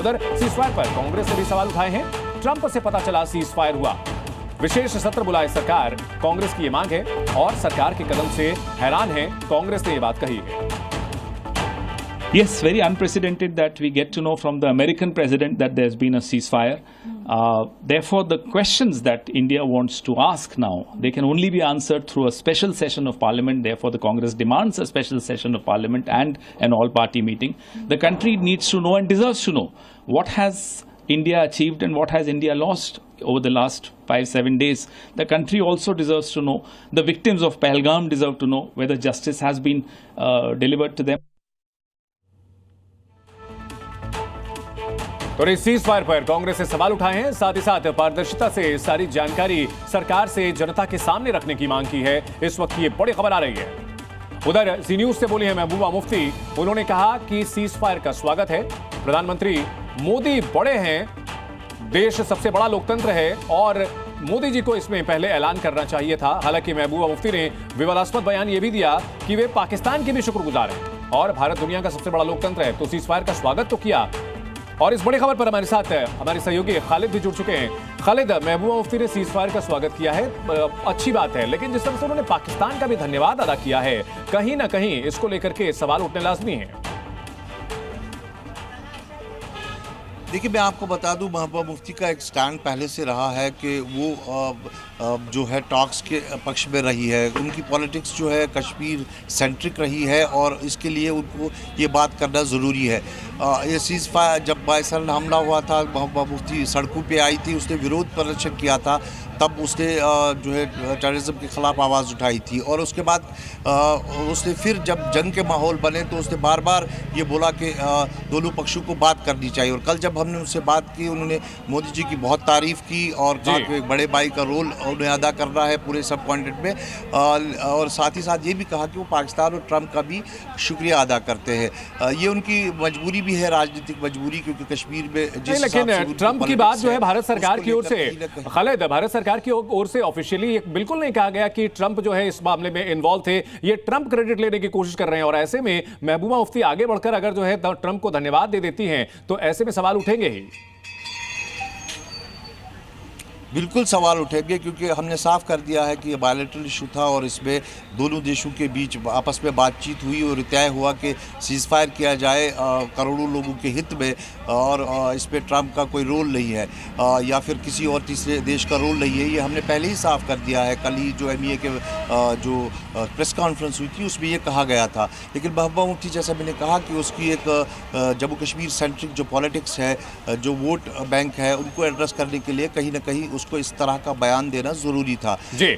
उधर सीजफायर पर कांग्रेस ने भी सवाल उठाए हैं। ट्रंप से पता चला सीजफायर हुआ, विशेष सत्र बुलाए सरकार, कांग्रेस की ये मांग है और सरकार के कदम से हैरान है। कांग्रेस ने ये बात कही है। Yes, very unprecedented that we get to know from the American president that there's been a ceasefire. Therefore, the questions that India wants to ask now, they can only be answered through a special session of parliament. Therefore, the Congress demands a special session of parliament and an all-party meeting. The country needs to know and deserves to know what has India achieved and what has India lost over the last 5-7 days. The country also deserves to know. The victims of Pahalgam deserve to know whether justice has been delivered to them. तो इस ceasefire पर कांग्रेस ने सवाल उठाए हैं, साथ ही साथ पारदर्शिता से सारी जानकारी सरकार से जनता के सामने रखने की मांग की है। इस वक्त ये बड़ी खबर आ रही है। उधर जी न्यूज से बोली है महबूबा मुफ्ती, उन्होंने कहा कि सीजफायर का स्वागत है। प्रधानमंत्री मोदी बड़े हैं, देश सबसे बड़ा लोकतंत्र है और मोदी जी को इसमें पहले ऐलान करना चाहिए था। हालांकि महबूबा मुफ्ती ने विवादास्पद बयान यह भी दिया कि वे पाकिस्तान के भी शुक्रगुजार हैं और भारत दुनिया का सबसे बड़ा लोकतंत्र है, तो सीजफायर का स्वागत तो किया। और इस बड़ी खबर पर हमारे साथ हमारे सहयोगी खालिद भी जुड़ चुके हैं। खालिद, महबूबा मुफ्ती ने सीजफायर का स्वागत किया है, अच्छी बात है, लेकिन जिस तरह से उन्होंने पाकिस्तान का भी धन्यवाद अदा किया है, कहीं ना कहीं इसको लेकर के सवाल उठने लाजमी है। देखिए, मैं आपको बता दूं, महबूबा मुफ्ती का एक स्टैंड पहले से रहा है कि वो जो है टॉक्स के पक्ष में रही है। उनकी पॉलिटिक्स जो है कश्मीर सेंट्रिक रही है और इसके लिए उनको ये बात करना ज़रूरी है। ये सीज़फायर जब बायसरन हमला हुआ था, महबूबा मुफ्ती सड़कों पे आई थी, उसने विरोध प्रदर्शन किया था, तब उसने जो है टेररिज्म के ख़िलाफ़ आवाज़ उठाई थी। और उसके बाद उसने फिर जब जंग के माहौल बने तो उसने बार बार ये बोला कि दोनों पक्षों को बात करनी चाहिए। और कल जब हमने उनसे बात की, उन्होंने मोदी जी की बहुत तारीफ़ की और कहा कि एक बड़े भाई का रोल उन्हें अदा करना है पूरे सब कॉन्टिनेंट में। और साथ ही साथ ये भी कहा कि वो पाकिस्तान और ट्रंप का भी शुक्रिया अदा करते हैं। ये उनकी मजबूरी भी है, राजनीतिक मजबूरी, क्योंकि कश्मीर में जिस लेकिन ट्रंप की बात जो है भारत सरकार की ओर से, खालिद, भारत सरकार की ओर से ऑफिशियली बिल्कुल नहीं कहा गया कि ट्रंप जो है इस मामले में इन्वॉल्व थे। ये ट्रंप क्रेडिट लेने की कोशिश कर रहे हैं और ऐसे में महबूबा मुफ्ती आगे बढ़कर अगर जो है ट्रंप को धन्यवाद दे देती हैं तो ऐसे में सवाल उठेंगे ही। बिल्कुल सवाल उठेंगे, क्योंकि हमने साफ कर दिया है कि ये बायलैटरल इशू था और इसमें दोनों देशों के बीच आपस में बातचीत हुई और तय हुआ कि सीज़फायर किया जाए करोड़ों लोगों के हित में। और इसमें ट्रंप का कोई रोल नहीं है या फिर किसी और तीसरे देश का रोल नहीं है, ये हमने पहले ही साफ कर दिया है। कल ही जो MEA के जो प्रेस कॉन्फ्रेंस हुई थी उसमें ये कहा गया था। लेकिन महबूबा मुफ्ती, जैसा मैंने कहा कि उसकी एक जम्मू कश्मीर सेंट्रिक जो पॉलिटिक्स है, जो वोट बैंक है, उनको एड्रेस करने के लिए कहीं ना कहीं उसको इस तरह का बयान देना ज़रूरी था। जी।